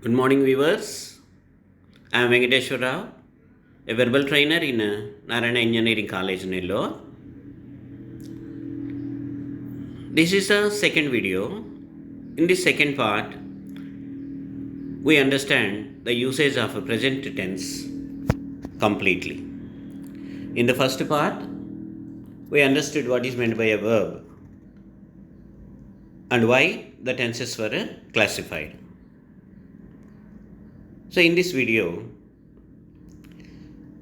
Good morning, viewers. I am V.V.RAO, a verbal trainer in Narayana Engineering College, Nellore. This is the second video. In this second part, we understand the usage of a present tense completely. In the first part, we understood what is meant by a verb and why the tenses were classified. So, in this video,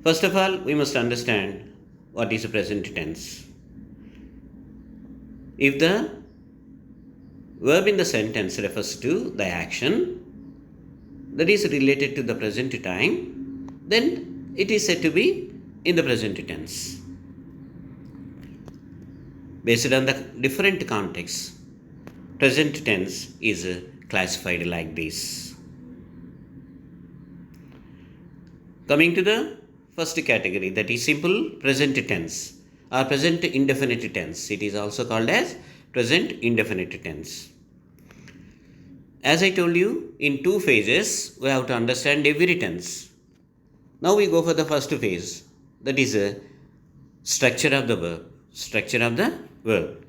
first of all, we must understand what is a present tense. If the verb in the sentence refers to the action that is related to the present time, then it is said to be in the present tense. Based on the different contexts, present tense is classified like this. Coming to the first category, that is simple present tense or present indefinite tense. It is also called as present indefinite tense. As I told you, in two phases, we have to understand every tense. Now we go for the first phase, that is a structure of the verb. Structure of the verb.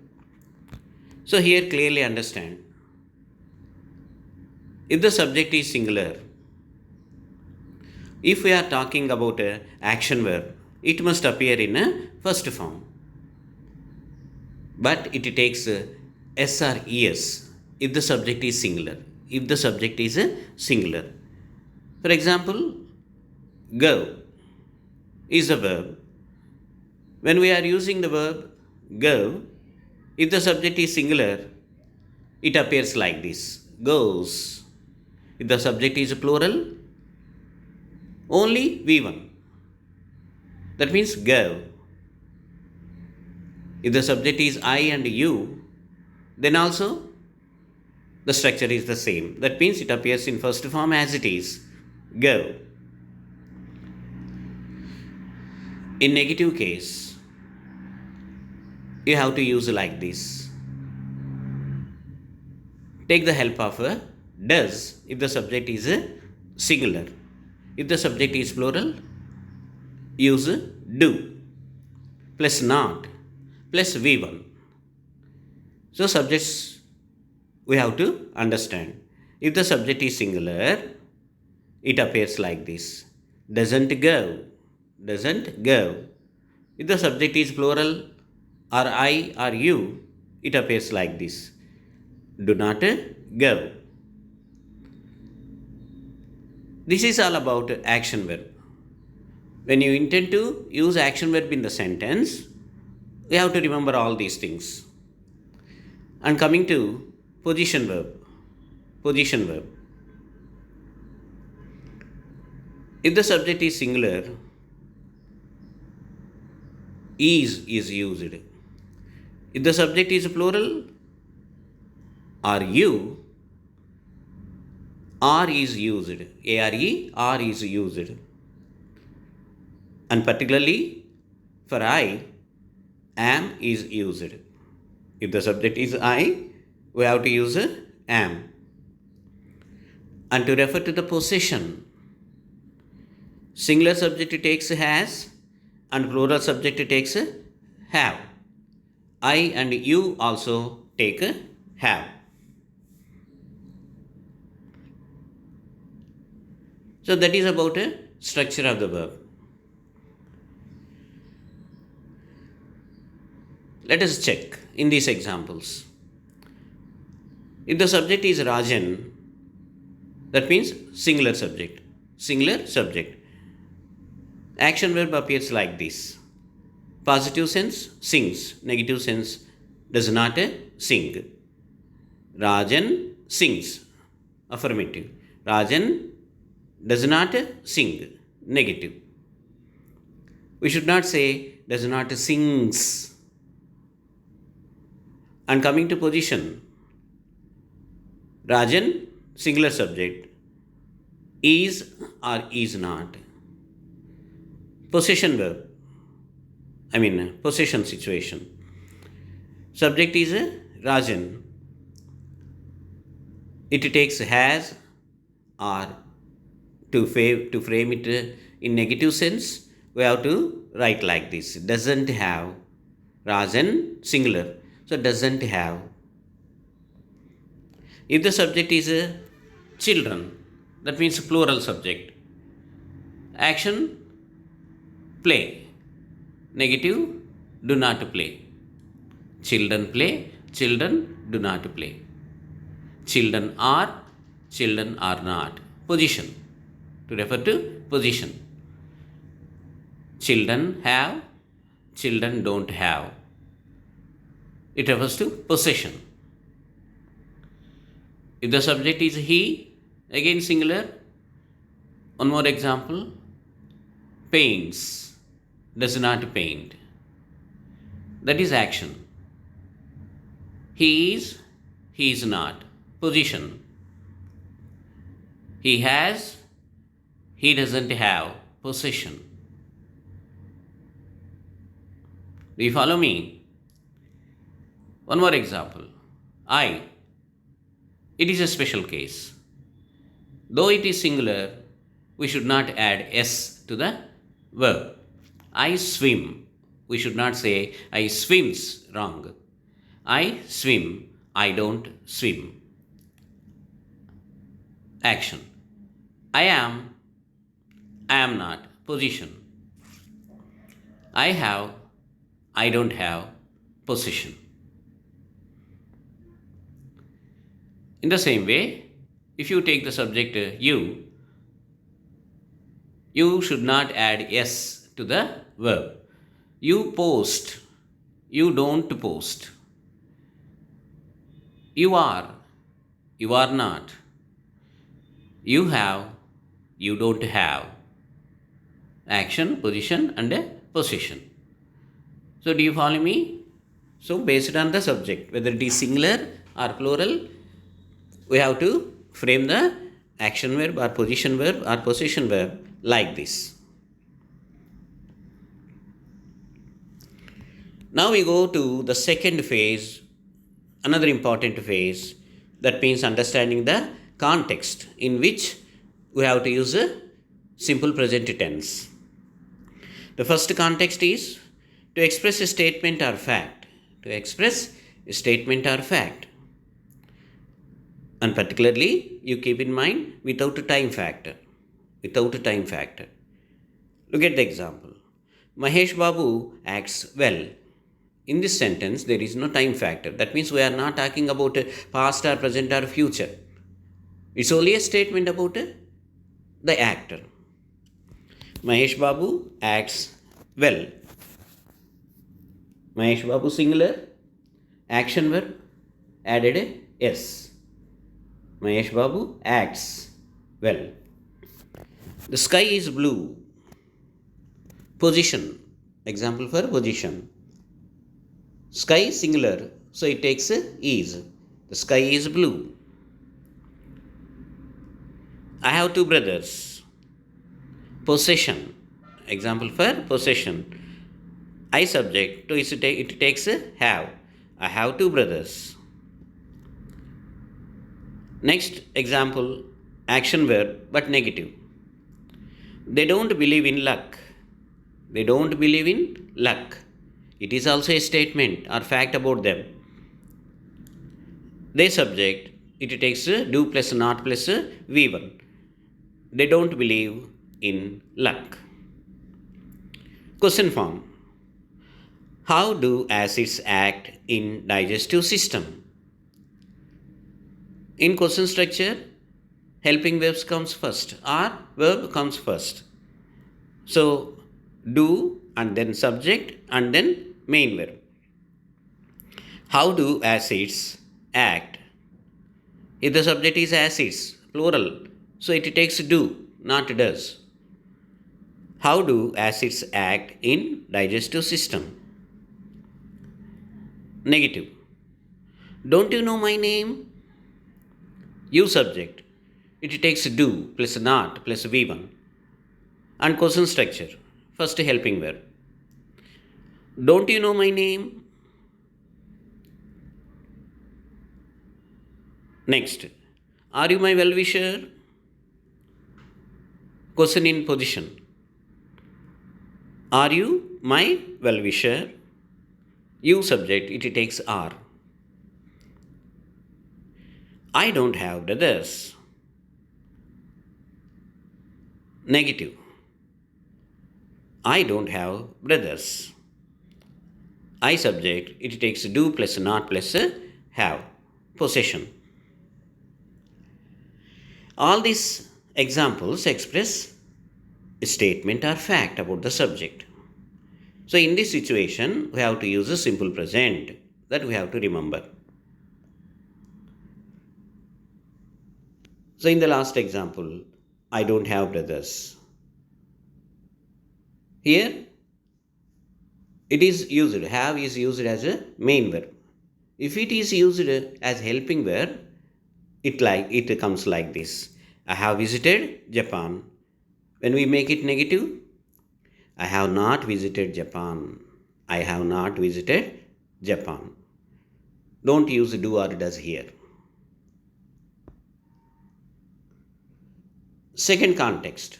So here clearly understand, if the subject is singular, if we are talking about an action verb, it must appear in a first form. But it takes S or ES if the subject is singular. If the subject is singular. For example, go is a verb. When we are using the verb go, if the subject is singular, it appears like this, goes. If the subject is plural, only V1. That means go. If the subject is I and you, then also the structure is the same. That means it appears in first form as it is, go. In negative case, you have to use like this. Take the help of a does if the subject is a singular. If the subject is plural, use do plus not plus V1. So subjects we have to understand. If the subject is singular, it appears like this. Doesn't go. Doesn't go. If the subject is plural or I or you, it appears like this. Do not go. This is all about action verb. When you intend to use action verb in the sentence, you have to remember all these things. And coming to position verb. Position verb. If the subject is singular, is used. If the subject is plural, are you, are is used. A-R-E, are is used. And particularly for I, am is used. If the subject is I, we have to use am. And to refer to the possession, singular subject takes has and plural subject takes have. I and you also take have. So that is about a structure of the verb. Let us check in these examples. If the subject is Rajan, that means singular subject. Singular subject. Action verb appears like this. Positive sense, sings. Negative sense, does not sing. Rajan sings. Affirmative. Rajan does not sing. Negative. We should not say does not sings. And coming to position, Rajan, singular subject, is or is not. Possession verb, possession situation. Subject is Rajan. It takes has or to frame it in negative sense, we have to write like this. Doesn't have, rather than singular. So doesn't have. If the subject is children, that means plural subject. Action, play. Negative, do not play. Children play, children do not play. Children are not. Position, to refer to position. Children have, children don't have. It refers to possession. If the subject is he, again singular. One more example. Paints, does not paint. That is action. He is not. Position. He has, he doesn't have. Possession. Do you follow me? One more example. I. It is a special case. Though it is singular, we should not add s to the verb. I swim. We should not say I swims. Wrong. I swim. I don't swim. Action. I am not. Position. I have, I don't have. Possession. In the same way, if you take the subject you should not add s to the verb. You post. You don't post. You are not. You have, you don't have. Action, position, and possession. So, do you follow me? So, based on the subject, whether it is singular or plural, we have to frame the action verb or position verb or possession verb like this. Now we go to the second phase, another important phase, that means understanding the context in which we have to use a simple present tense. The first context is to express a statement or fact. To express a statement or fact. And particularly, you keep in mind without a time factor. Without a time factor. Look at the example. Mahesh Babu acts well. In this sentence, there is no time factor. That means we are not talking about past or present or future. It's only a statement about the actor. Mahesh Babu acts well. Mahesh Babu singular. Action verb added a s. Mahesh Babu acts well. The sky is blue. Position. Example for position. Sky singular, so it takes is. The sky is blue. I have two brothers. Possession. Example for possession. I subject, so it takes have. I have two brothers. Next example, action verb but negative. They don't believe in luck. They don't believe in luck. It is also a statement or fact about them. They subject, it takes do plus not plus V1. They don't believe in luck. Question form. How do acids act in digestive system? In question structure, helping verbs comes first or verb comes first. So, do and then subject and then main verb. How do acids act? If the subject is acids, plural, so it takes do, not does. How do acids act in digestive system? Negative. Don't you know my name? You subject. It takes do plus not plus V1. And question structure. First helping verb. Don't you know my name? Next. Are you my well-wisher? Question in position. Are you my well-wisher? You subject, it takes are. I don't have brothers. Negative. I don't have brothers. I subject, it takes do plus not plus have. Possession. All these examples express a statement or fact about the subject. So in this situation, we have to use a simple present. That we have to remember. So in the last example, I don't have brothers. Here, it is used, have is used as a main verb. If it is used as helping verb, it comes like this. I have visited Japan. When we make it negative, I have not visited Japan. I have not visited Japan. Don't use do or does here. Second context.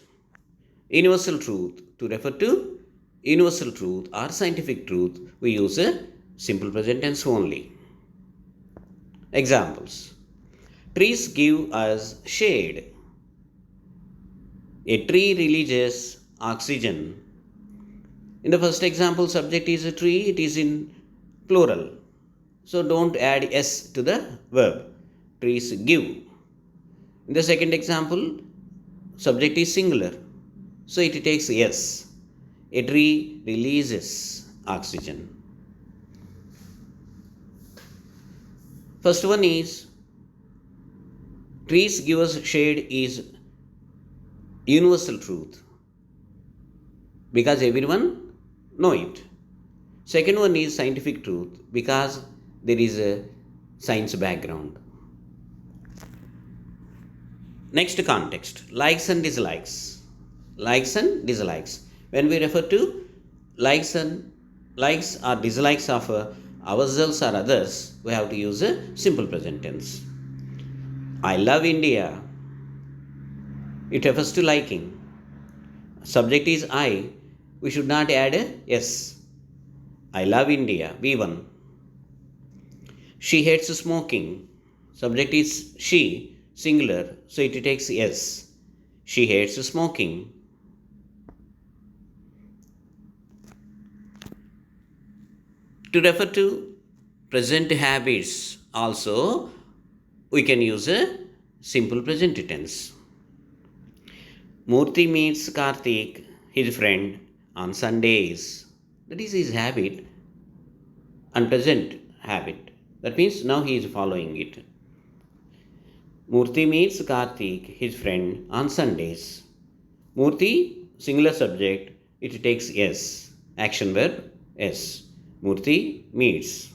Universal truth. To refer to universal truth or scientific truth, we use a simple present tense only. Examples. Trees give us shade. A tree releases oxygen. In the first example, subject is a tree, it is in plural. So don't add s to the verb. Trees give. In the second example, subject is singular. So it takes s. A tree releases oxygen. First one is trees give us shade is universal truth because everyone know it. Second one is scientific truth because there is a science background. Next context, likes and dislikes. Likes and dislikes. When we refer to likes or dislikes of ourselves or others, we have to use a simple present tense. I love India. It refers to liking. Subject is I. We should not add a S. I love India. V1. She hates smoking. Subject is she, singular, so it takes S. She hates smoking. To refer to present habits also, we can use a simple present tense. Murthy meets Karthik, his friend, on Sundays. That is his habit and present habit. That means now he is following it. Murthy meets Karthik, his friend, on Sundays. Murthy, singular subject, it takes S. Action verb, S. Murthy meets.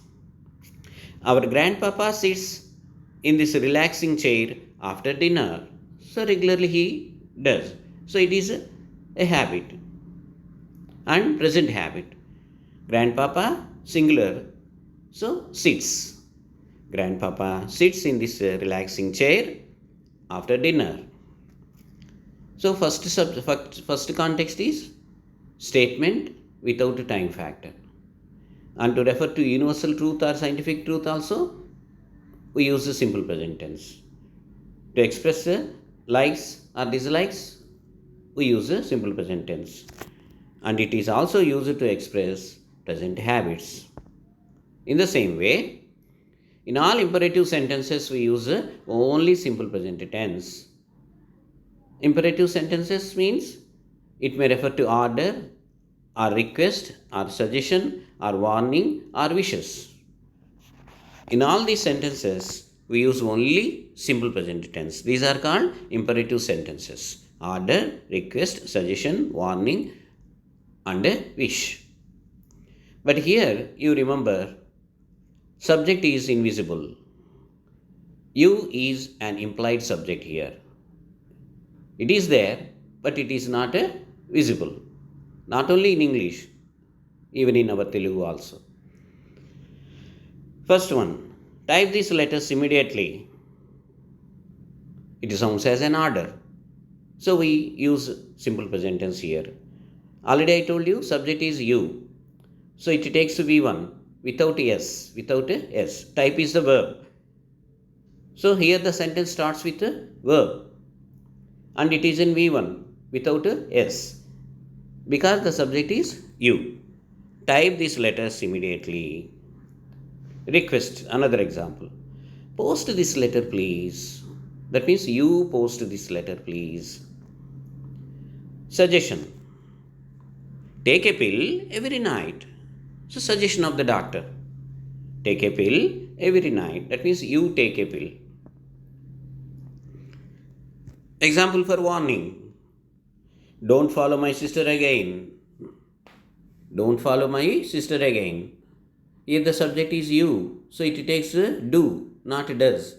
Our grandpapa sits in this relaxing chair after dinner. So regularly he does. So it is a habit and present habit. Grandpapa, singular, so sits. Grandpapa sits in this relaxing chair after dinner. So first context is statement without a time factor. And to refer to universal truth or scientific truth also, we use the simple present tense. To express likes or dislikes, we use a simple present tense. And it is also used to express present habits. In the same way, in all imperative sentences, we use only simple present tense. Imperative sentences means it may refer to order, or request, or suggestion, or warning, or wishes. In all these sentences, we use only simple present tense. These are called imperative sentences. Order, request, suggestion, warning, and wish. But here you remember, subject is invisible. You is an implied subject here. It is there, but it is not visible. Not only in English, even in our Telugu also. First one, type these letters immediately. It sounds as an order. So we use simple present tense here. Already I told you subject is you. So it takes V1 without S, without a S. Type is the verb. So here the sentence starts with a verb and it is in V1 without a S because the subject is you. Type these letters immediately. Request, another example. Post this letter please. That means you post this letter please. Suggestion. Take a pill every night. So suggestion of the doctor. Take a pill every night. That means you take a pill. Example for warning. Don't follow my sister again. Don't follow my sister again. Here the subject is you. So it takes do, not does.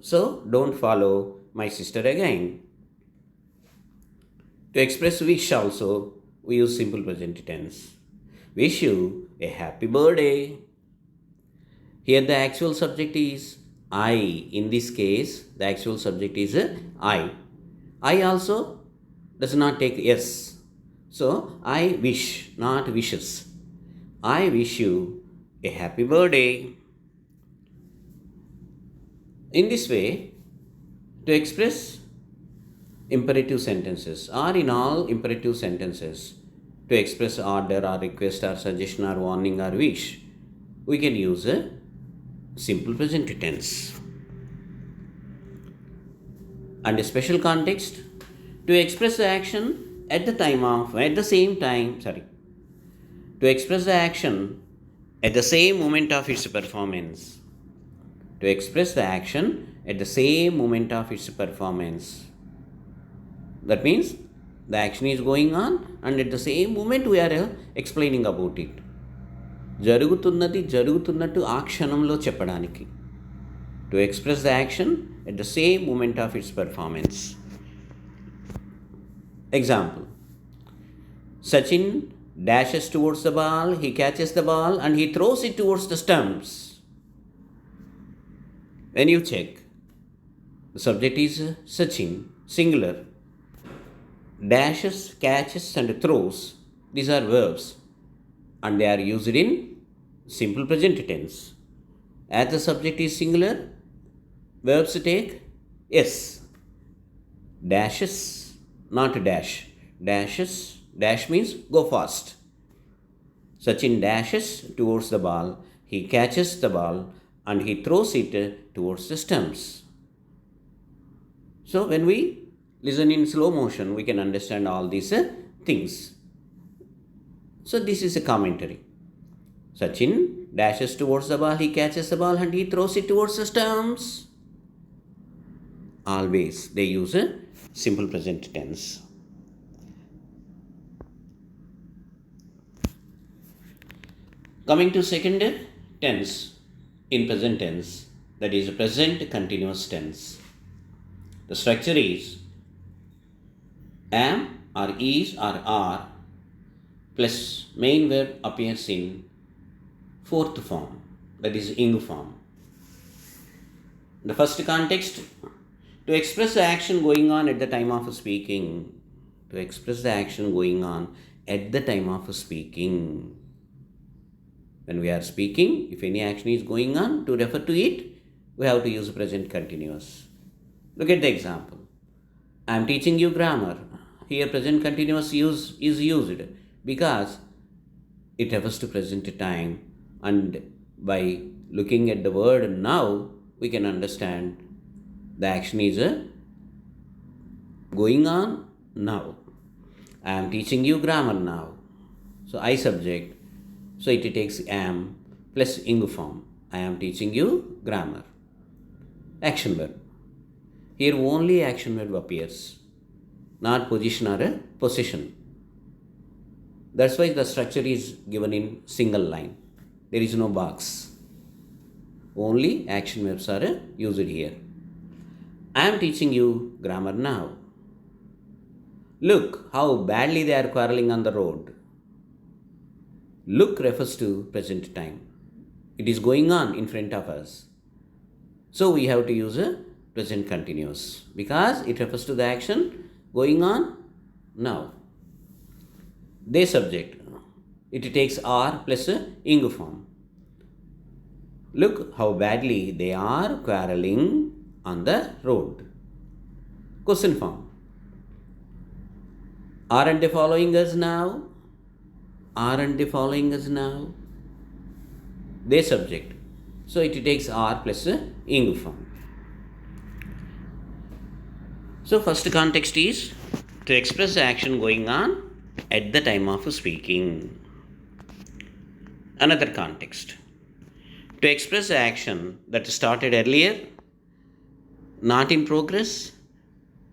So don't follow my sister again. To express wish also, we use simple present tense. Wish you a happy birthday. Here the actual subject is I. In this case, the actual subject is I. I also does not take yes. So I wish, not wishes. I wish you a happy birthday. In this way, to express imperative sentences or in all imperative sentences, to express order or request or suggestion or warning or wish, we can use a simple present tense. And a special context, to express the action at the same moment of its performance. To express the action at the same moment of its performance. That means the action is going on and at the same moment we are explaining about it. జరుగుతున్నట్టు ఆ క్షణంలో చెప్పడానికి. To express the action at the same moment of its performance. Example. Sachin dashes towards the ball, he catches the ball and he throws it towards the stumps. When you check, the subject is Sachin, singular. Dashes, catches and throws, these are verbs and they are used in simple present tense. As the subject is singular, verbs take S. Dashes, not dash. Dashes, dash means go fast. Sachin dashes towards the ball, he catches the ball and he throws it towards the stumps. So when we listen in slow motion, we can understand all these things. So this is a commentary. Sachin dashes towards the ball, he catches the ball and he throws it towards the stumps. Always they use a simple present tense. Coming to second tense in present tense, that is present continuous tense. The structure is am or is or are plus main verb appears in fourth form, that is Engg form. The first context, to express the action going on at the time of speaking. To express the action going on at the time of speaking. When we are speaking, if any action is going on, to refer to it, we have to use present continuous. Look at the example. I am teaching you grammar. Here present continuous is used because it refers to present time, and by looking at the word now, we can understand the action is going on now. I am teaching you grammar now. So I subject, so it takes am plus Engg form. I am teaching you grammar. Action verb. Here only action verb appears, not position or a possession. That's why the structure is given in single line. There is no box. Only action verbs are used here. I am teaching you grammar now. Look how badly they are quarreling on the road. Look refers to present time. It is going on in front of us. So we have to use a present continuous because it refers to the action going on now. They subject. It takes are plus ing form. Look how badly they are quarreling on the road. Question form. Aren't they following us now? Aren't they following us now? They subject. So it takes are plus ing form. So first context is to express the action going on at the time of speaking. Another context. To express the action that started earlier, not in progress,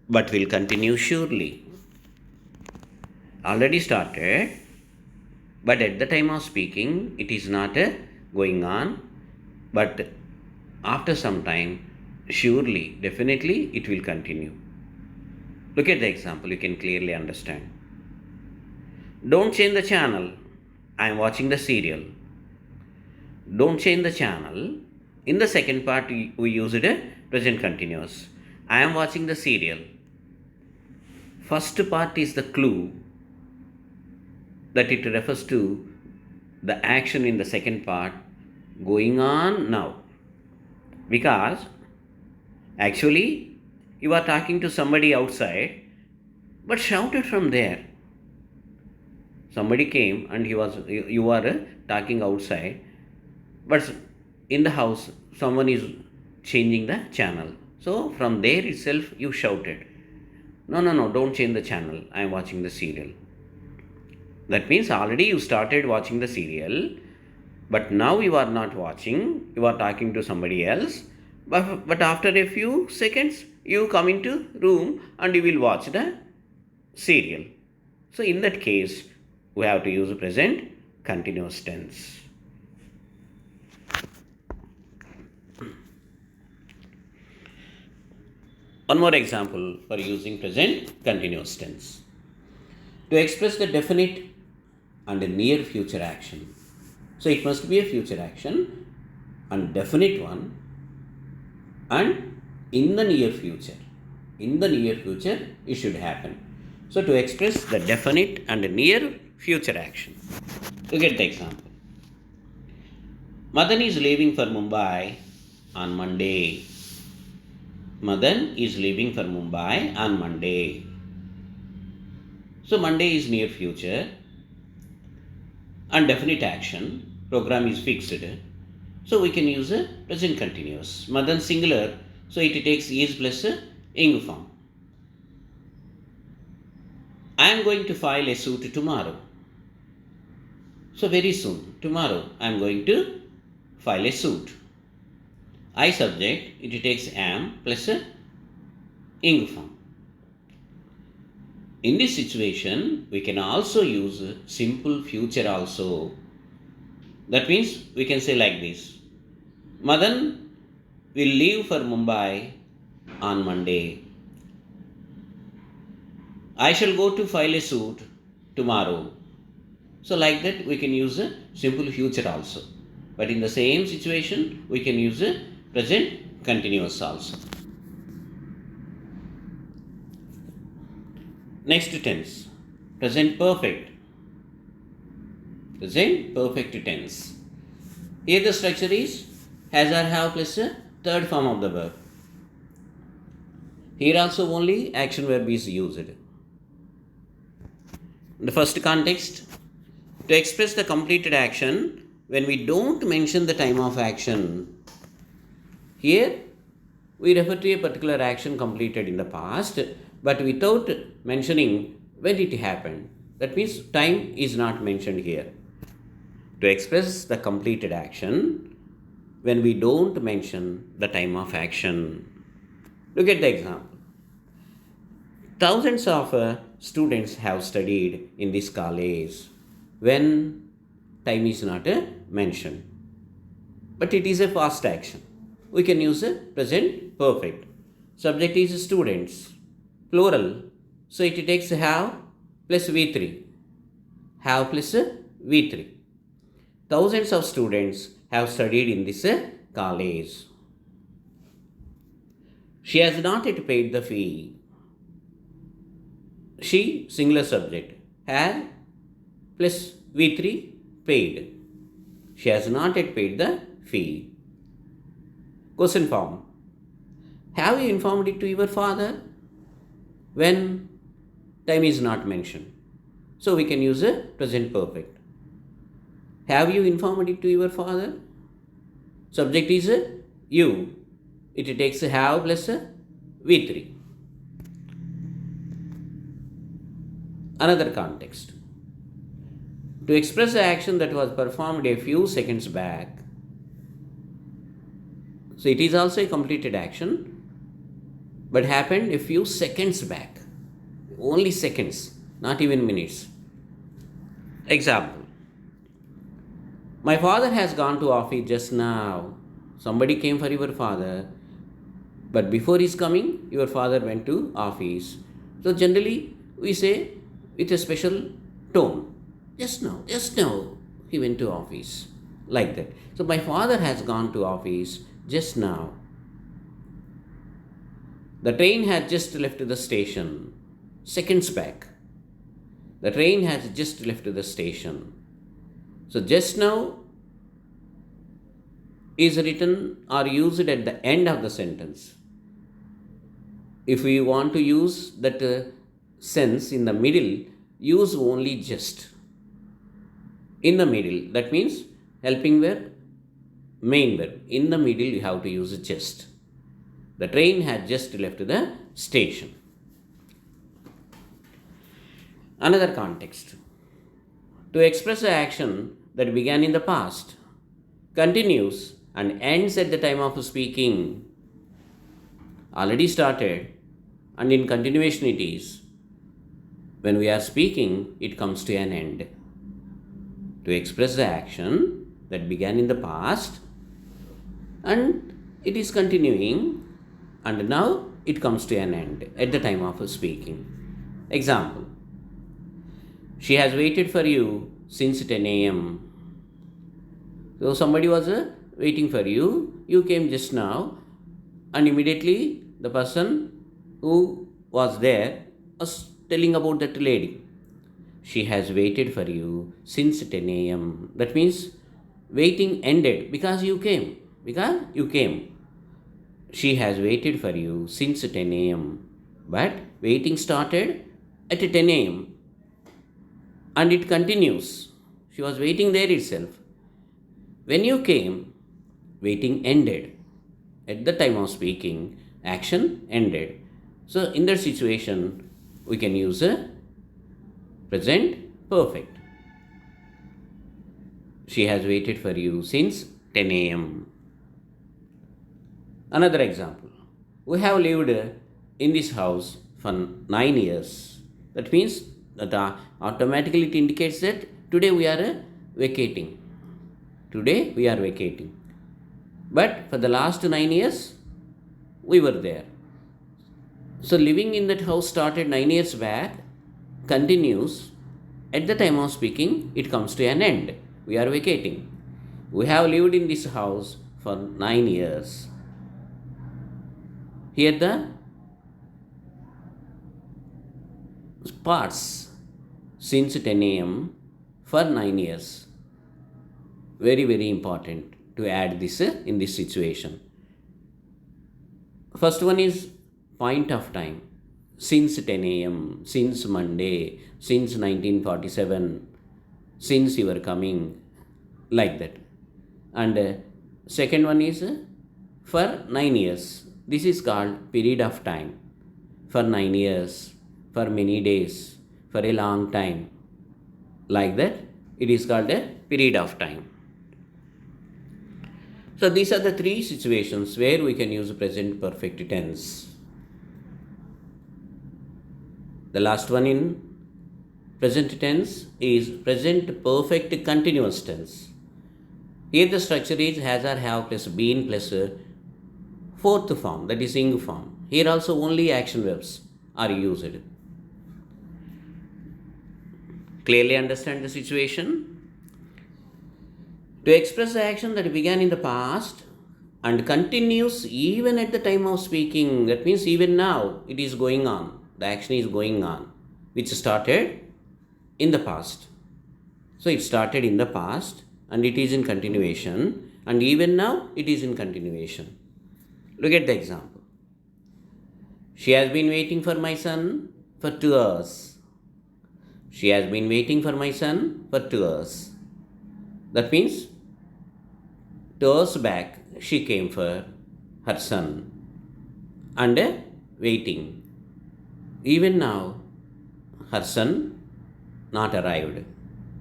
but will continue surely. Already started, but at the time of speaking, it is not going on, but after some time, surely, definitely, it will continue. Look at the example, you can clearly understand. Don't change the channel. I am watching the serial. Don't change the channel. In the second part, we use it present continuous. I am watching the serial. First part is the clue that it refers to the action in the second part going on now. Because actually you are talking to somebody outside but shouted from there. Somebody came and you are talking outside, but in the house someone is changing the channel. So from there itself you shouted, no, don't change the channel. I am watching the serial. That means already you started watching the serial, but now you are not watching, you are talking to somebody else. But after a few seconds, you come into room and you will watch the serial. So in that case, we have to use present continuous tense. One more example for using present continuous tense. To express the definite and a near future action. So it must be a future action and definite one, and in the near future. In the near future it should happen. So to express the definite and near future action. Look at the example. Madan is leaving for Mumbai on Monday. Madan is leaving for Mumbai on Monday. So Monday is near future and definite action. Program is fixed. So we can use a present continuous. Madan singular, so it takes is plus ing form. I am going to file a suit tomorrow. So very soon, tomorrow, I am going to file a suit. I subject, it takes am plus ing form. In this situation, we can also use simple future also. That means we can say like this. Madan will leave for Mumbai on Monday. I shall go to file a suit tomorrow. So like that we can use a simple future also. But in the same situation, we can use a present continuous also. Next tense, present perfect. Present perfect tense. Here the structure is has or have plus a third form of the verb. Here also only action verb is used. The first context, to express the completed action when we don't mention the time of action. Here we refer to a particular action completed in the past, but without mentioning when it happened. That means time is not mentioned here. To express the completed action when we don't mention the time of action. Look at the example. Thousands of students have studied in this college when time is not mentioned. But it is a past action. We can use a present perfect. Subject is students, plural. So it takes have plus V3. Have plus V3. Thousands of students have studied in this college. She has not yet paid the fee. She, singular subject, had plus V3 paid. She has not yet paid the fee. Question form. Have you informed it to your father? When time is not mentioned. So we can use a present perfect. Have you informed it to your father? Subject is a you. It takes a have plus a V3. Another context. To express the action that was performed a few seconds back. So it is also a completed action, but happened a few seconds back. Only seconds, not even minutes. Example. My father has gone to office just now. Somebody came for your father, but before his coming, your father went to office. So generally we say with a special tone. Just now, he went to office. Like that. So my father has gone to office just now. The train had just left the station. Seconds back. The train has just left the station. So just now is written or used at the end of the sentence. If we want to use that sense in the middle, use only just. In the middle, that means helping verb, main verb. In the middle, you have to use just. The train had just left the station. Another context. To express an action that began in the past, continues and ends at the time of speaking, already started, and in continuation it is. When we are speaking, it comes to an end. To express the action that began in the past and it is continuing and now it comes to an end at the time of speaking. Example. She has waited for you since 10 a.m. So somebody was waiting for you. You came just now and immediately the person who was there was telling about that lady. She has waited for you since 10 a.m. That means waiting ended because you came. She has waited for you since 10 a.m. But waiting started at 10 a.m. and it continues. She was waiting there itself. When you came, waiting ended. At the time of speaking, action ended. So in that situation, we can use a present perfect. She has waited for you since 10 a.m. Another example. We have lived in this house for 9 years. That means that automatically it indicates that today we are vacating. Today we are vacating. But for the last 9 years, we were there. So living in that house started 9 years back, continues. At the time of speaking, it comes to an end. We are vacating. We have lived in this house for 9 years. Here the parts since 10 a.m. for 9 years. Very, very important to add this in this situation. First one is point of time. Since 10 a.m., since Monday, since 1947, since you were coming, like that. And second one is for 9 years. This is called period of time. For 9 years, for many days, for a long time. Like that, it is called a period of time. So these are the three situations where we can use present perfect tense. The last one in present tense is present perfect continuous tense. Here the structure is has or have plus been plus fourth form, that is Engg form. Here also only action verbs are used. Clearly understand the situation? To express the action that began in the past and continues even at the time of speaking, that means even now it is going on. The action is going on. which started in the past. So it started in the past and it is in continuation, and even now it is in continuation. Look at the example. She has been waiting for my son for 2 hours. She has been waiting for my son for 2 hours. That means 2 hours back she came for her son and waiting. Even now her son not arrived.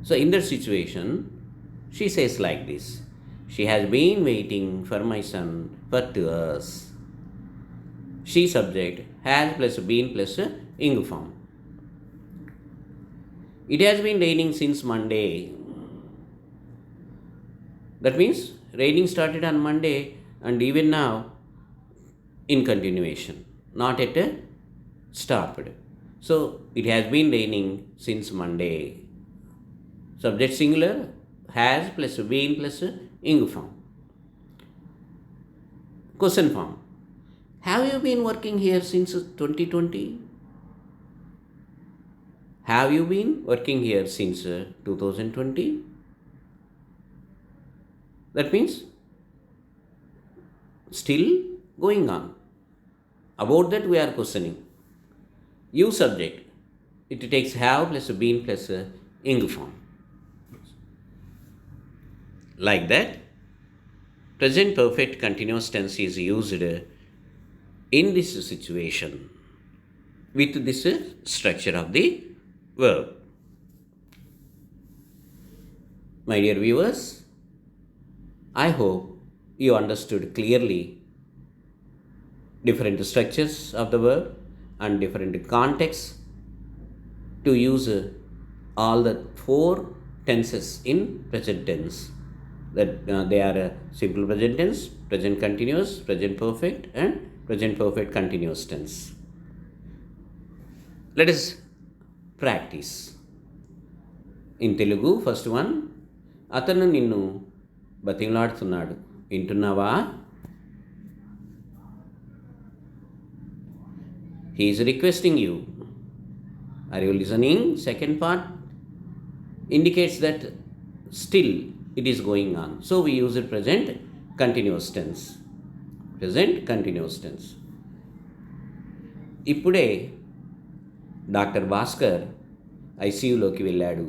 So in that situation she says like this: she has been waiting for my son for 2 hours. She subject has plus been plus ing form. It has been raining since Monday. That means raining started on Monday and even now in continuation, not at a stopped. So it has been raining since Monday. Subject singular has plus been plus ing form. Question form. Have you been working here since 2020? Have you been working here since 2020? That means still going on. About that we are questioning. You subject, it takes have plus been plus ing form. Like that, present perfect continuous tense is used in this situation with this structure of the verb. My dear viewers, I hope you understood clearly different structures of the verb and different contexts to use all the 4 tenses in present tense. That they are simple present tense, present continuous, present perfect, and present perfect continuous tense. Let us practice. In Telugu, first one, అతను నిన్ను బతిమలాడుతున్నాడు, వింటున్నావా? He is requesting you. Are you listening? Second part indicates that still it is going on. So we use the present continuous tense. Present continuous tense. ఇప్పుడే doctor Bhaskar ఐసీయూలోకి వెళ్ళాడు.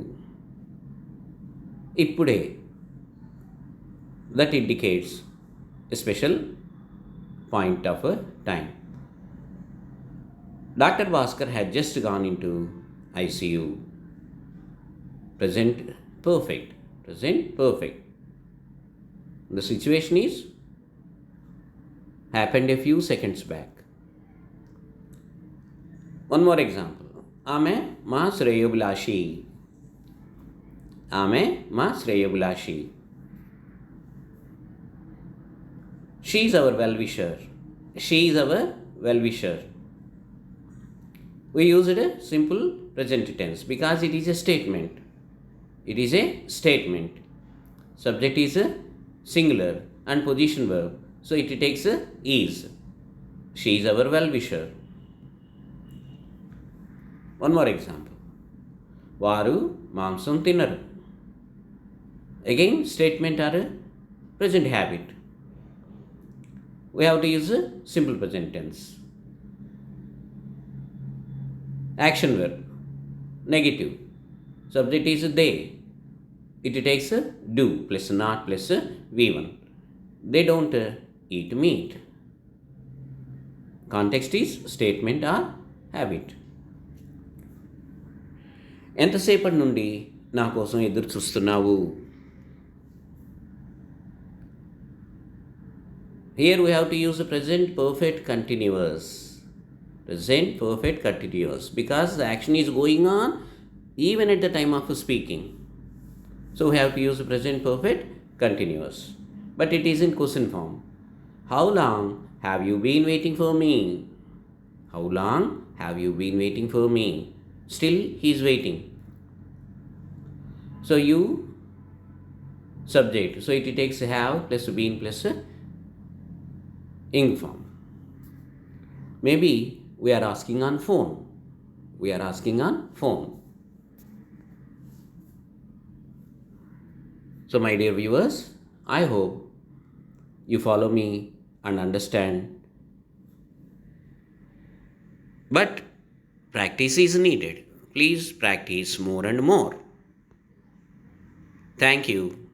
ఇప్పుడే. That indicates a special point of time. Dr. Bhaskar had just gone into ICU. Present perfect. Present perfect. The situation is happened a few seconds back. One more example. ఆమె మా శ్రేయోభిలాషి. ఆమె మా శ్రేయోభిలాషి. She is our well-wisher. She is our well-wisher. We used a simple present tense because it is a statement. It is a statement. Subject is a singular and position verb. So it takes a is. She is our well-wisher. One more example. వారు మాంసం తినరు. Again, statement or a present habit. We have to use a simple present tense. Action verb. Negative. Subject is they. It takes a do plus not plus a V1. They don't eat meat. Context is statement or habit. ఎంతసేపటి నుండి నా కోసం ఎదురు చూస్తున్నావు? Here we have to use the present perfect continuous. Present perfect continuous because the action is going on even at the time of speaking. So we have to use the present perfect continuous. But it is in question form. How long have you been waiting for me? How long have you been waiting for me? Still he is waiting. So you subject. So it takes have plus been plus ing form. Maybe we are asking on phone. We are asking on phone. So, my dear viewers, I hope you follow me and understand. But practice is needed. Please practice more and more. Thank you.